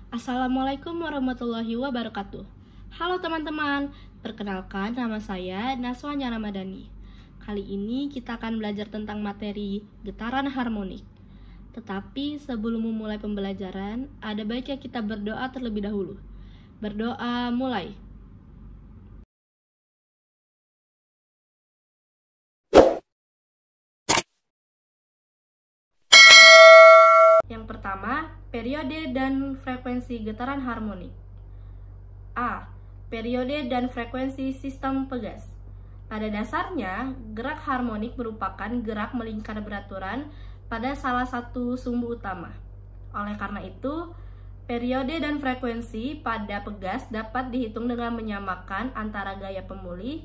Assalamualaikum warahmatullahi wabarakatuh. Halo teman-teman, perkenalkan nama saya Naswanya Ramadhani. Kali ini kita akan belajar tentang materi getaran harmonik. Tetapi sebelum memulai pembelajaran, ada baiknya kita berdoa terlebih dahulu. Berdoa mulai. Yang pertama, periode dan frekuensi getaran harmonik. A. Periode dan frekuensi sistem pegas. Pada dasarnya, gerak harmonik merupakan gerak melingkar beraturan pada salah satu sumbu utama. Oleh karena itu, periode dan frekuensi pada pegas dapat dihitung dengan menyamakan antara gaya pemulih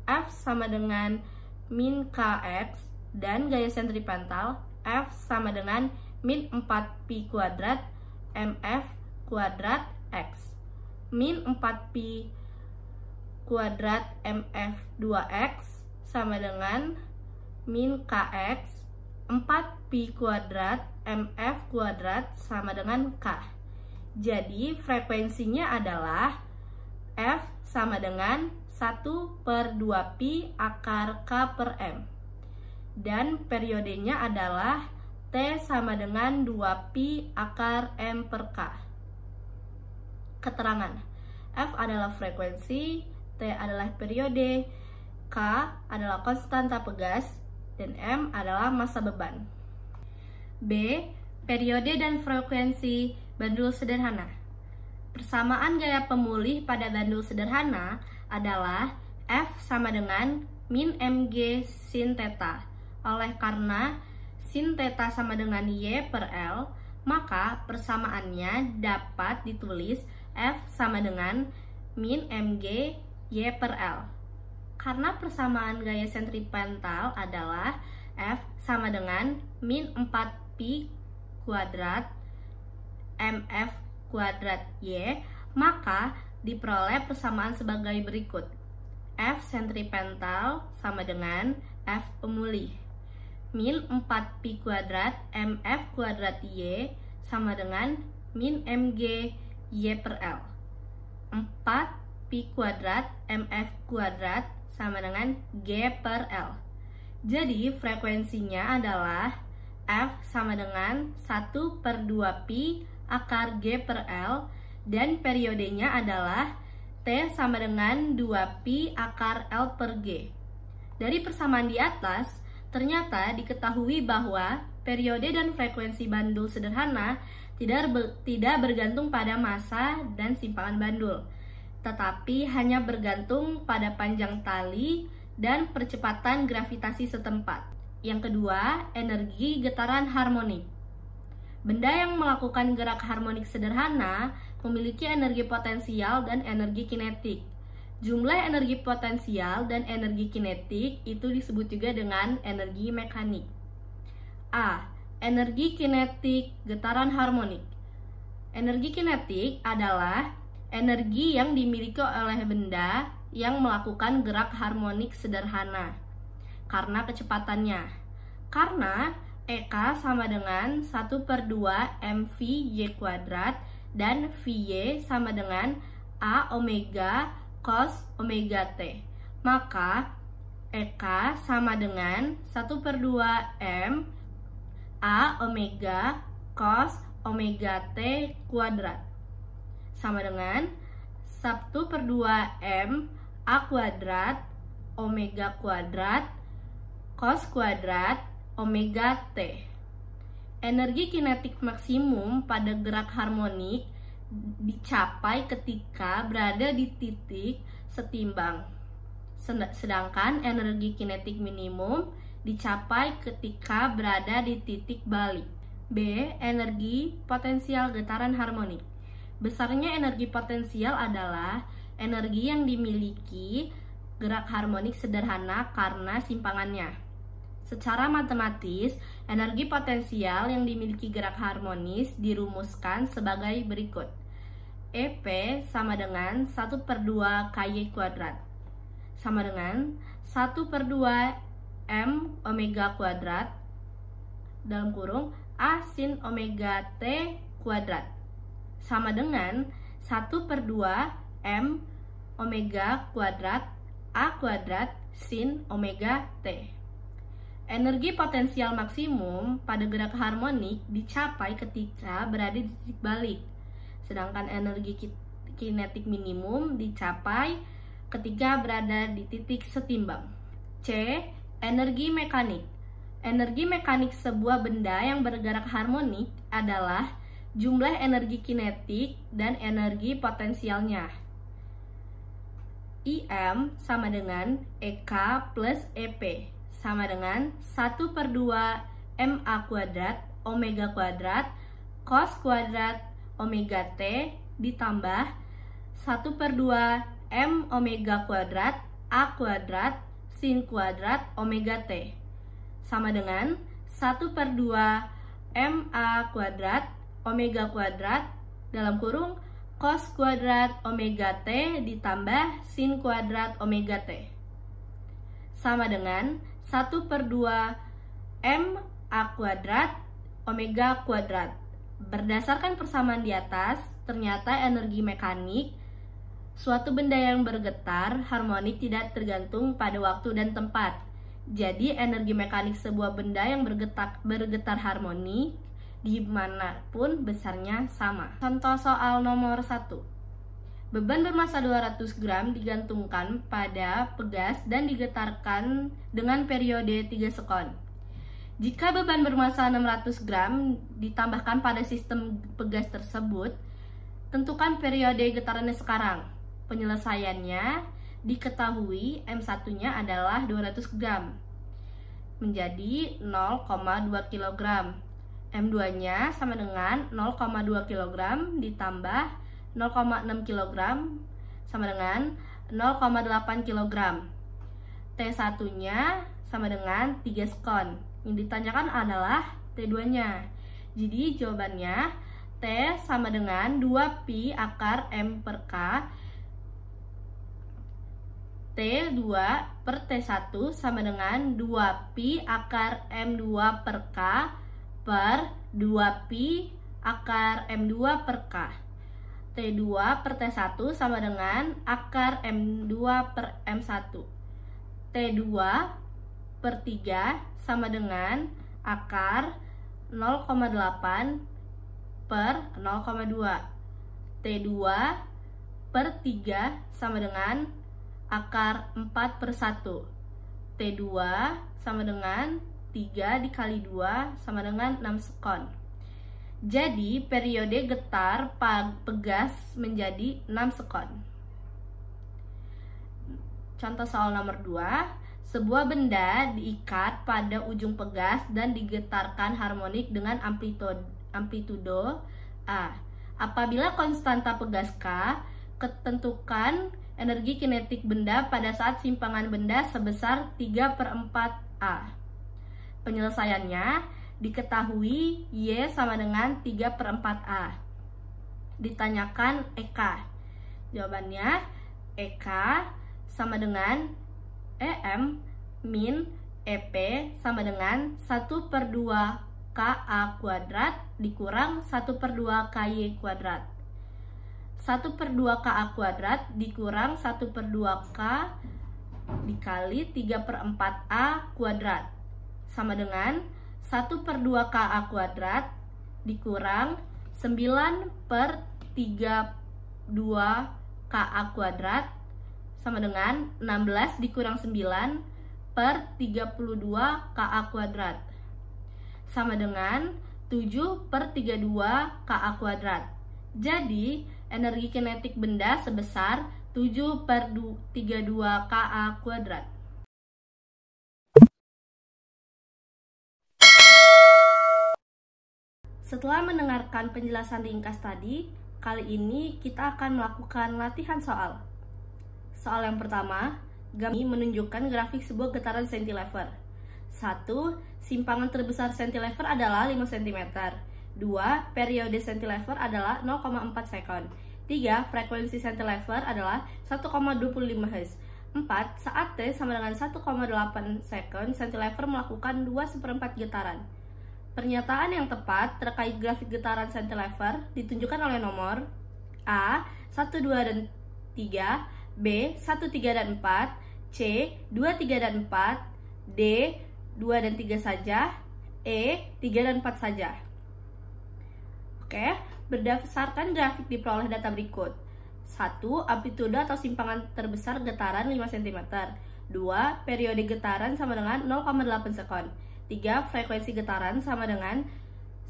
F sama dengan min Kx dan gaya sentripetal F sama dengan min 4pi kuadrat mf kuadrat x. Min 4pi kuadrat mf 2x sama dengan min kx 4pi kuadrat mf kuadrat sama dengan k. Jadi frekuensinya adalah F sama dengan 1/2pi akar K per M. Dan periodenya adalah T sama dengan 2pi akar M per K. Keterangan: F adalah frekuensi, T adalah periode, K adalah konstanta pegas, dan M adalah massa beban. B. Periode dan frekuensi bandul sederhana. Persamaan gaya pemulih pada bandul sederhana adalah F sama dengan min mg sin theta. Oleh karena sin theta sama dengan Y per L, maka persamaannya dapat ditulis F sama dengan min mg Y per L. Karena persamaan gaya sentripetal adalah F sama dengan min 4pi kuadrat mf kuadrat Y, maka diperoleh persamaan sebagai berikut. F sentripetal sama dengan F pemulih. Min 4pi kuadrat mf kuadrat Y sama dengan min mg Y per L. 4pi kuadrat mf kuadrat sama dengan G per L. Jadi frekuensinya adalah F sama dengan 1/2pi akar G per L, dan periodenya adalah T sama dengan 2pi akar L per G. Dari persamaan di atas, ternyata diketahui bahwa periode dan frekuensi bandul sederhana tidak bergantung pada massa dan simpangan bandul, tetapi hanya bergantung pada panjang tali dan percepatan gravitasi setempat. Yang kedua, energi getaran harmonik. Benda yang melakukan gerak harmonik sederhana memiliki energi potensial dan energi kinetik. Jumlah energi potensial dan energi kinetik itu disebut juga dengan energi mekanik. A. Energi kinetik getaran harmonik. Energi kinetik adalah energi yang dimiliki oleh benda yang melakukan gerak harmonik sederhana karena kecepatannya. Karena EK sama dengan 1/2 mv Y kuadrat dan Vy sama dengan A omega cos omega T. Maka EK sama dengan 1/2 M A omega cos omega T kuadrat sama dengan 1/2 M A kuadrat omega kuadrat cos kuadrat omega T. Energi kinetik maksimum pada gerak harmonik dicapai ketika berada di titik setimbang. Sedangkan energi kinetik minimum dicapai ketika berada di titik balik. B. Energi potensial getaran harmonik. Besarnya energi potensial adalah energi yang dimiliki gerak harmonik sederhana karena simpangannya. Secara matematis, energi potensial yang dimiliki gerak harmonis dirumuskan sebagai berikut. EP sama dengan 1/2 KY kuadrat sama dengan 1/2 M omega kuadrat dalam kurung A sin omega T kuadrat sama dengan 1/2 M omega kuadrat A kuadrat sin omega T. Energi potensial maksimum pada gerak harmonik dicapai ketika berada di titik balik, sedangkan energi kinetik minimum dicapai ketika berada di titik setimbang. C. Energi mekanik. Energi mekanik sebuah benda yang bergerak harmonik adalah jumlah energi kinetik dan energi potensialnya. IM sama dengan EK plus EP sama dengan 1/2 MA kuadrat omega kuadrat cos kuadrat omega T ditambah 1/2 M omega kuadrat A kuadrat sin kuadrat omega T sama dengan 1/2 MA kuadrat omega kuadrat dalam kurung cos kuadrat omega T ditambah sin kuadrat omega T sama dengan 1/2 MA kuadrat omega kuadrat. Berdasarkan persamaan di atas, ternyata energi mekanik suatu benda yang bergetar harmonik tidak tergantung pada waktu dan tempat. Jadi energi mekanik sebuah benda yang bergetar harmonik dimanapun besarnya sama. Contoh soal nomor 1. Beban bermasa 200 gram digantungkan pada pegas dan digetarkan dengan periode 3 sekon. Jika beban bermasa 600 gram ditambahkan pada sistem pegas tersebut, tentukan periode getarannya sekarang. Penyelesaiannya diketahui M1-nya adalah 200 gram menjadi 0,2 kg. M2-nya sama dengan 0,2 kg ditambah 0,6 kg sama dengan 0,8 kg. T1-nya sama dengan 3 sekon. Yang ditanyakan adalah T2-nya. Jadi jawabannya T sama dengan 2pi akar M per K. T2 per T1 sama dengan 2pi akar M2 per K per 2pi akar M2 per K. T2 per T1 sama dengan akar M2 per M1. T2 per 3 sama dengan akar 0,8 per 0,2. T2 per 3 sama dengan akar 4 per 1. T2 sama dengan 3 dikali 2 sama dengan 6 sekon. Jadi periode getar pegas menjadi 6 sekon. Contoh soal nomor 2. Sebuah benda diikat pada ujung pegas dan digetarkan harmonik dengan amplitudo A. Apabila konstanta pegas K, ketentukan energi kinetik benda pada saat simpangan benda sebesar 3/4 A. Penyelesaiannya diketahui Y sama dengan 3/4 A. Ditanyakan EK. Jawabannya EK sama dengan EM min EP sama dengan 1/2 KA kuadrat dikurang 1/2 KY kuadrat. 1/2 KA kuadrat dikurang 1/2 K dikali 3/4 A kuadrat sama dengan 1/2 KA kuadrat dikurang 9/32 KA kuadrat sama dengan 16 dikurang 9/32 KA kuadrat sama dengan 7/32 KA kuadrat. Jadi energi kinetik benda sebesar 7/32 KA kuadrat. Setelah mendengarkan penjelasan ringkas tadi, kali ini kita akan melakukan latihan soal. Soal yang pertama, gambar menunjukkan grafik sebuah getaran cantilever. 1. Simpangan terbesar cantilever adalah 5 cm. 2. Periode cantilever adalah 0,4 sekon. 3. Frekuensi cantilever adalah 1,25 Hz. 4. Saat T sama dengan 1,8 sekon, cantilever melakukan 2/4 getaran. Pernyataan yang tepat terkait grafik getaran cantilever ditunjukkan oleh nomor A. 1, 2, dan 3, B. 1, 3, dan 4, C. 2, 3, dan 4, D. 2 dan 3 saja, E. 3 dan 4 saja. Oke, berdasarkan grafik diperoleh data berikut. 1. Amplitude atau simpangan terbesar getaran 5 cm. 2. Periode getaran sama dengan 0,8 sekon. 3. Frekuensi getaran sama dengan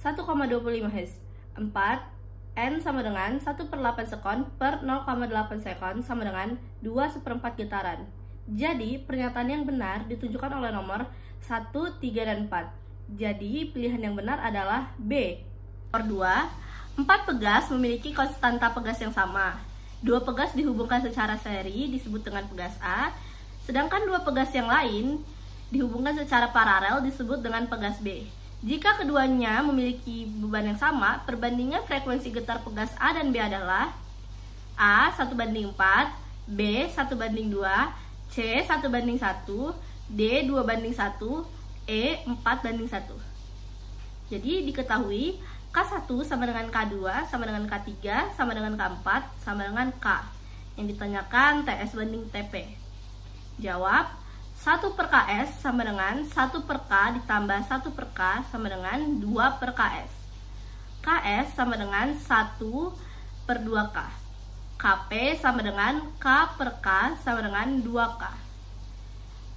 1,25 Hz. 4. N sama dengan 1/8 sekon per 0,8 sekon sama dengan 2/4 getaran. Jadi, pernyataan yang benar ditunjukkan oleh nomor 1, 3, dan 4. Jadi, pilihan yang benar adalah B. Nomor 2. 4 pegas memiliki konstanta pegas yang sama. 2 pegas dihubungkan secara seri disebut dengan pegas A, sedangkan 2 pegas yang lain dihubungkan secara paralel disebut dengan pegas B. Jika keduanya memiliki beban yang sama, perbandingan frekuensi getar pegas A dan B adalah A 1/4, B 1/2, C 1/1, D 2/1, E 4/1. Jadi diketahui K1 sama dengan K2 sama dengan K3 sama dengan K4 sama dengan K. Yang ditanyakan TS banding TP. Jawab 1/Ks sama dengan 1/K ditambah 1/K sama dengan 2/Ks. Ks sama dengan 1/2K. Kp sama dengan K/K sama dengan 2K.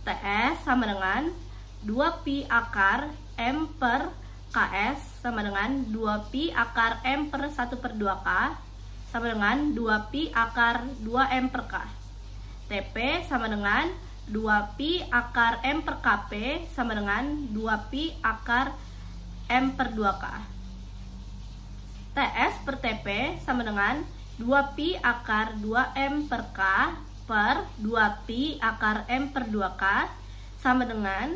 Ts sama dengan 2pi akar M per Ks sama dengan 2pi akar M per 1/2K sama dengan 2pi akar 2M per K. Tp sama dengan 2pi akar M per Kp sama dengan 2pi akar M per 2K. Ts per Tp sama dengan 2pi akar 2M per K per 2pi akar M per 2K sama dengan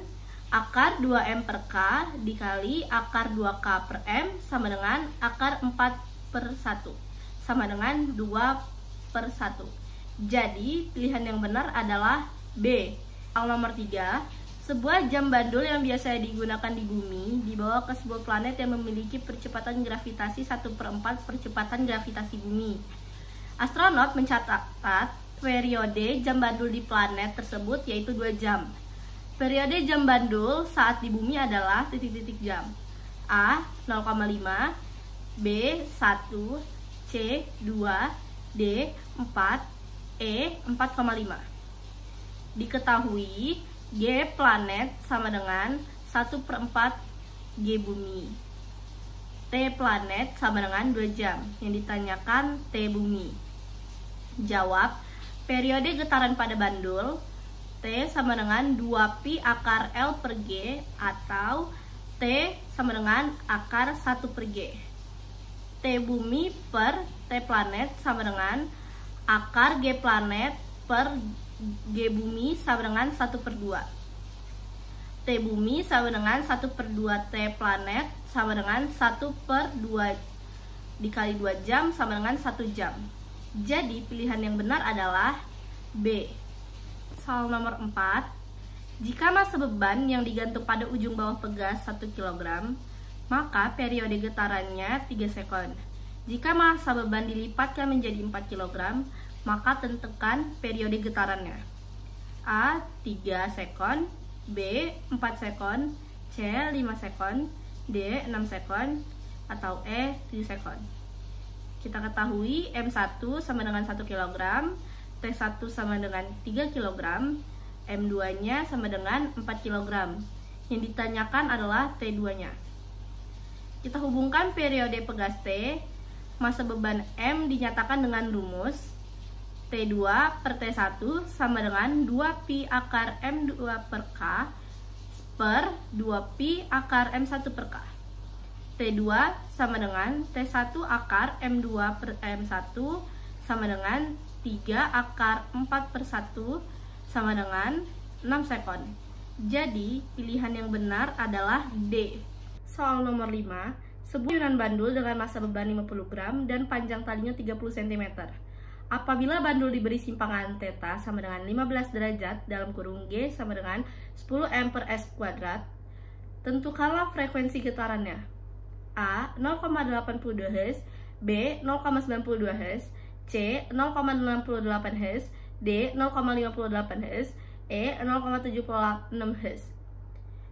akar 2M per K dikali akar 2K per M sama dengan akar 4/1 sama dengan 2/1. Jadi pilihan yang benar adalah B. Nomor 3. Sebuah jam bandul yang biasa digunakan di bumi dibawa ke sebuah planet yang memiliki percepatan gravitasi 1/4 percepatan gravitasi bumi. Astronot mencatat periode jam bandul di planet tersebut yaitu 2 jam. Periode jam bandul saat di bumi adalah titik-titik jam. A 0,5, B 1, C 2, D 4, E 4,5. Diketahui G planet sama dengan 1/4 G bumi. T planet sama dengan 2 jam. Yang ditanyakan T bumi. Jawab, periode getaran pada bandul T sama dengan 2pi akar L per G atau T sama dengan akar 1/G. T bumi per T planet sama dengan akar G planet per G bumi sama dengan 1/2. T bumi sama dengan 1/2 T planet sama dengan 1/2 dikali 2 jam sama dengan 1 jam. Jadi pilihan yang benar adalah B. Soal nomor 4. Jika massa beban yang digantung pada ujung bawah pegas 1 kg, maka periode getarannya 3 sekon. Jika massa beban dilipatkan menjadi 4 kg, maka tentukan periode getarannya. A 3 sekon, B 4 sekon, C 5 sekon, D 6 sekon, atau E 7 sekon. Kita ketahui M1 sama dengan 1 kg, T1 sama dengan 3 kg, M2 nya sama dengan 4 kg. Yang ditanyakan adalah T2 nya. Kita hubungkan periode pegas T, massa beban M dinyatakan dengan rumus T2 per T1 sama dengan 2pi akar M2 per K per 2pi akar M1 per K. T2 sama dengan T1 akar M2 per M1 sama dengan 3 akar 4/1 sama dengan 6 sekon. Jadi pilihan yang benar adalah D. Soal nomor 5. Sebuah ayunan bandul dengan massa beban 50 gram dan panjang talinya 30 cm. Apabila bandul diberi simpangan θ sama dengan 15 derajat dalam kurung G sama dengan 10 M per S kuadrat, Tentukanlah frekuensi getarannya. A. 0,82 Hz, B. 0,92 Hz, C. 0,68 Hz, D. 0,58 Hz, E. 0,76 Hz.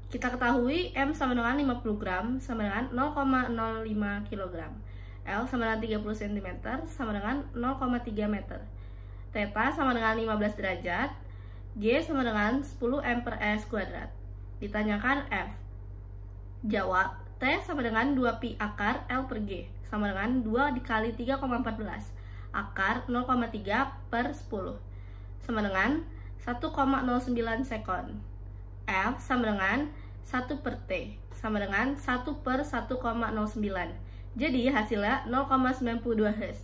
Kita ketahui M sama dengan 50 gram sama dengan 0,05 kg. L sama dengan 30 cm sama dengan 0,3 meter. Theta sama dengan 15 derajat. G sama dengan 10 M/s². Ditanyakan F. Jawab, T sama dengan 2pi akar L per G sama dengan 2 dikali 3,14 akar 0,3/10 sama dengan 1,09 sekon. F sama dengan 1 per T sama dengan 1/1,09. Jadi hasilnya 0,92 Hz.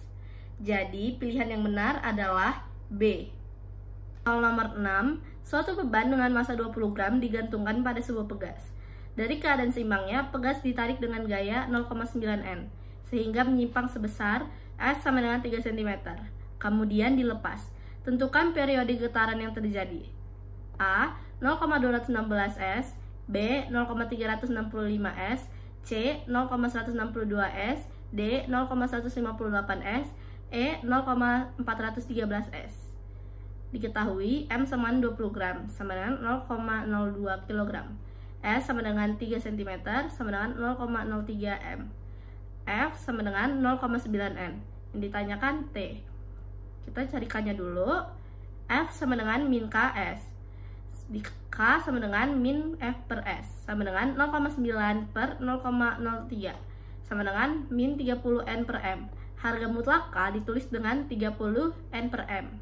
Jadi pilihan yang benar adalah B. Soal nomor 6, suatu beban dengan massa 20 gram digantungkan pada sebuah pegas. Dari keadaan seimbangnya, pegas ditarik dengan gaya 0,9 N, sehingga menyimpang sebesar S sama dengan 3 cm. Kemudian dilepas. Tentukan periode getaran yang terjadi. A. 0,216 S, B. 0,365 S, C. 0,162 S, D. 0,158 S, E. 0,413 S. Diketahui M sama dengan 20 gram sama dengan 0,02 kg. S sama dengan 3 cm sama dengan 0,03 M. F sama dengan 0,9 N. Yang ditanyakan T. Kita carikannya dulu. F sama dengan min KS. K sama dengan min F per S sama dengan 0,9 per 0,03 sama dengan min 30 N per M. Harga mutlak K ditulis dengan 30 N per M.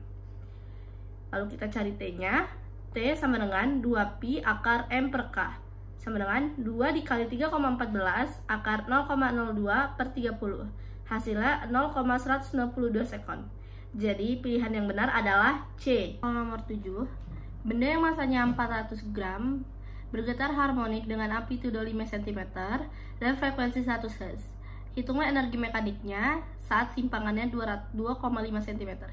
Lalu kita cari T-nya. T sama dengan 2pi akar M per K sama dengan 2 dikali 3,14 akar 0,02 per 30. Hasilnya 0,192 sekon. Jadi pilihan yang benar adalah C. Nomor 7. Benda yang masanya 400 gram bergetar harmonik dengan amplitudo 5 cm dan frekuensi 100 Hz. Hitunglah energi mekaniknya saat simpangannya 2,5 cm.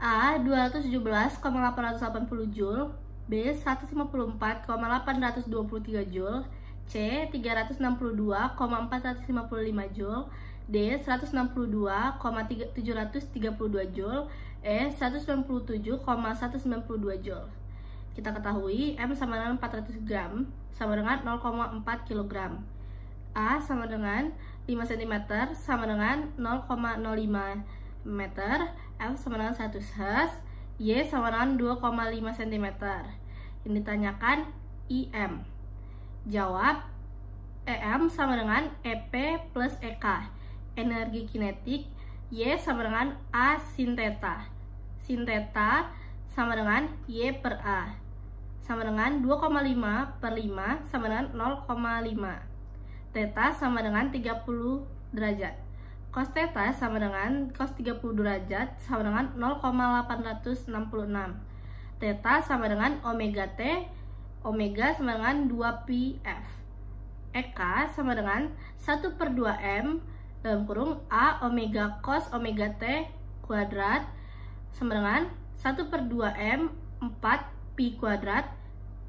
A. 217,880 Joule, B. 154,823 Joule, C. 362,455 Joule, D. 162,732 Joule, E. 197,192 Joule. Kita ketahui M sama dengan 400 gram sama dengan 0,4 kg. A sama dengan 5 cm sama dengan 0,05 meter. F sama dengan 100 Hz. Y sama dengan 2,5 cm. Yang ditanyakan IM. Jawab, EM sama dengan EP plus EK. Energi kinetik Y sama dengan A sin theta. Sin theta sama dengan Y per A sama dengan 2,5 per 5 sama dengan 0,5. Theta sama dengan 30 derajat. Cos theta sama dengan cos 30 derajat sama dengan 0,866. Theta sama dengan omega T. Omega sama dengan 2pi F. EK sama dengan 1/2M dalam kurung A omega cos omega T kuadrat sama dengan 1/2M 4pi kuadrat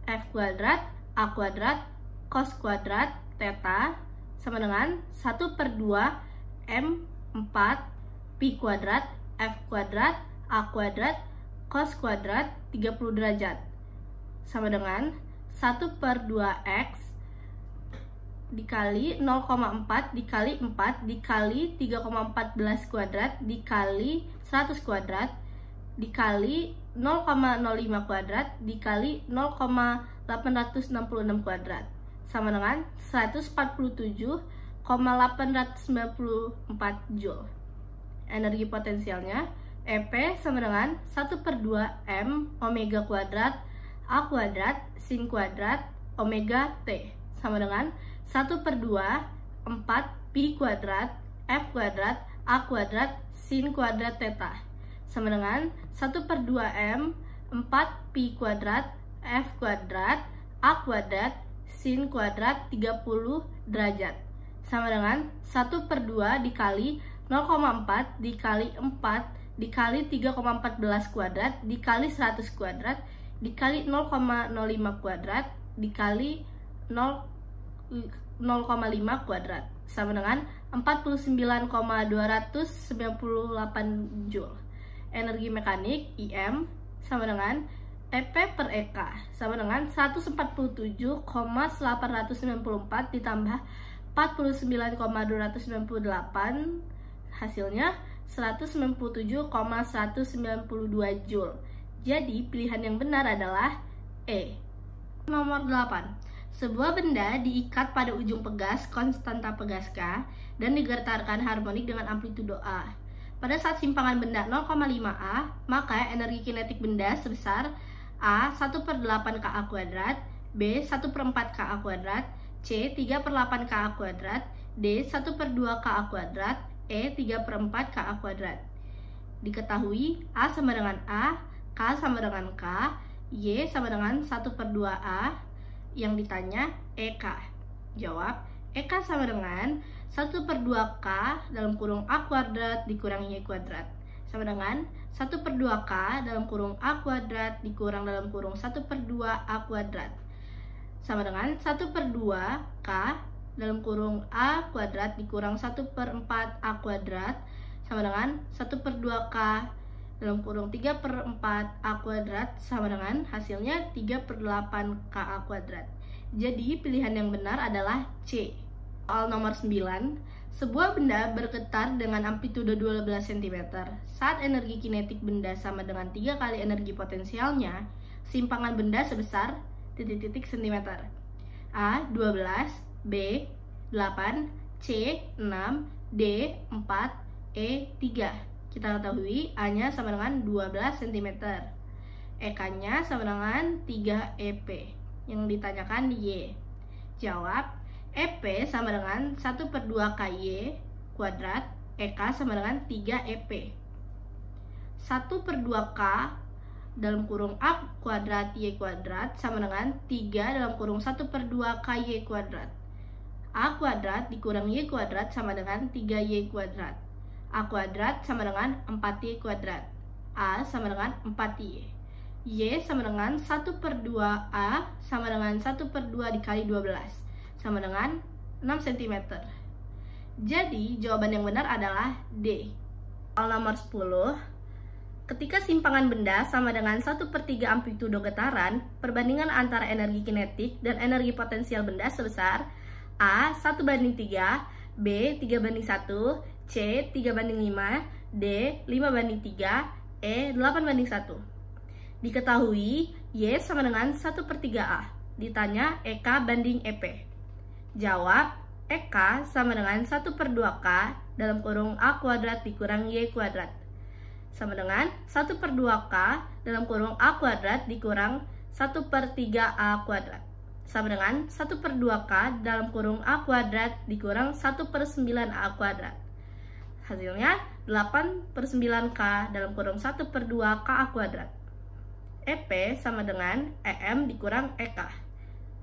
F kuadrat A kuadrat cos kuadrat theta sama dengan 1/2M 4pi kuadrat F kuadrat A kuadrat cos kuadrat 30 derajat sama dengan 1/2X dikali 0,4 dikali 4 dikali 3,14 kuadrat dikali 100 kuadrat dikali 0,05 kuadrat dikali 0,866 kuadrat sama dengan 147,894 Joule. Energi potensialnya EP sama dengan 1/2M omega kuadrat A kuadrat sin kuadrat omega T sama dengan 1/2 4pi kuadrat F kuadrat A kuadrat sin kuadrat theta sama dengan 1/2M 4pi kuadrat F kuadrat A kuadrat sin kuadrat 30 derajat sama dengan 1/2 dikali 0,4 dikali 4 dikali 3,14 kuadrat dikali 100 kuadrat dikali 0,05 kuadrat dikali 0 0,5 kuadrat sama dengan 49,298 Joule. Energi mekanik IM sama dengan EP per EK sama dengan 147,894 ditambah 49,298, hasilnya 197,192 Joule. Jadi pilihan yang benar adalah E. Nomor 8. Sebuah benda diikat pada ujung pegas konstanta pegas K dan digetarkan harmonik dengan amplitudo A. Pada saat simpangan benda 0,5A, maka energi kinetik benda sebesar A 1/8 Ka kuadrat, B 1/4 Ka kuadrat, C 3/8 Ka kuadrat, D 1/2 Ka kuadrat, E 3/4 Ka kuadrat. Diketahui A sama dengan A, K sama dengan K, Y sama dengan 1/2A. Yang ditanya EK. Jawab, EK sama dengan 1/2K dalam kurung A kuadrat dikurang Y kuadrat sama dengan 1/2K dalam kurung A kuadrat dikurang dalam kurung 1/2A kuadrat sama dengan 1/2K dalam kurung A kuadrat dikurang 1/4 A kuadrat sama dengan 1/2K dalam kurung 3/4 A kuadrat sama dengan hasilnya 3/8 Ka kuadrat. Jadi pilihan yang benar adalah C. Soal nomor 9. Sebuah benda bergetar dengan amplitudo 12 cm. Saat energi kinetik benda sama dengan 3 kali energi potensialnya, simpangan benda sebesar ... cm. A 12, B 8, C 6, D 4, E 3. Kita ketahui A-nya sama dengan 12 cm. EK-nya sama dengan 3 EP. Yang ditanyakan Y. Jawab, EP sama dengan 1/2 KY kuadrat, EK sama dengan 3 EP. 1/2 K dalam kurung A kuadrat Y kuadrat sama dengan 3 dalam kurung 1/2 KY kuadrat. A kuadrat dikurang Y kuadrat sama dengan 3Y kuadrat. A kuadrat sama dengan 4Y kuadrat. A sama dengan 4Y. Y sama dengan 1/2A sama dengan 1/2 dikali 12 sama dengan 6 cm. Jadi jawaban yang benar adalah D. Soal nomor 10. Ketika simpangan benda sama dengan 1/3 amplitudo getaran, perbandingan antara energi kinetik dan energi potensial benda sebesar A 1/3, B 3/1, C 3/5, D 5/3, E 8/1. Diketahui Y sama dengan 1/3A. Ditanya EK banding EP. Jawab, EK sama dengan 1/2K dalam kurung A kuadrat dikurang Y kuadrat sama dengan 1/2K dalam kurung A kuadrat dikurang 1/3A kuadrat sama dengan 1/2K dalam kurung A kuadrat dikurang 1/9A kuadrat. Hasilnya 8/9K dalam kurung 1/2Ka kuadrat. EP sama dengan EM dikurang EK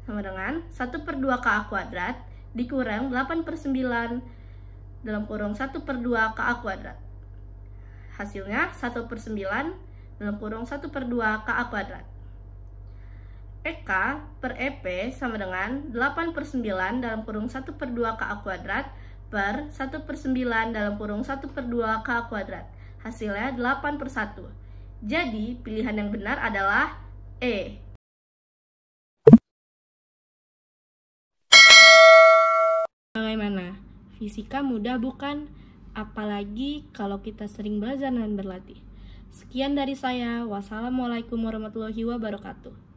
sama dengan 1/2Ka kuadrat dikurang 8/9 dalam kurung 1/2Ka kuadrat. Hasilnya 1/9 dalam kurung 1/2Ka kuadrat. EK per EP sama dengan 8/9 dalam kurung 1/2Ka kuadrat per 1/9 dalam kurung 1/2Ka kuadrat. Hasilnya 8/1. Jadi pilihan yang benar adalah E. Bagaimana? Fisika mudah bukan? Apalagi kalau kita sering belajar dan berlatih. Sekian dari saya. Wassalamualaikum warahmatullahi wabarakatuh.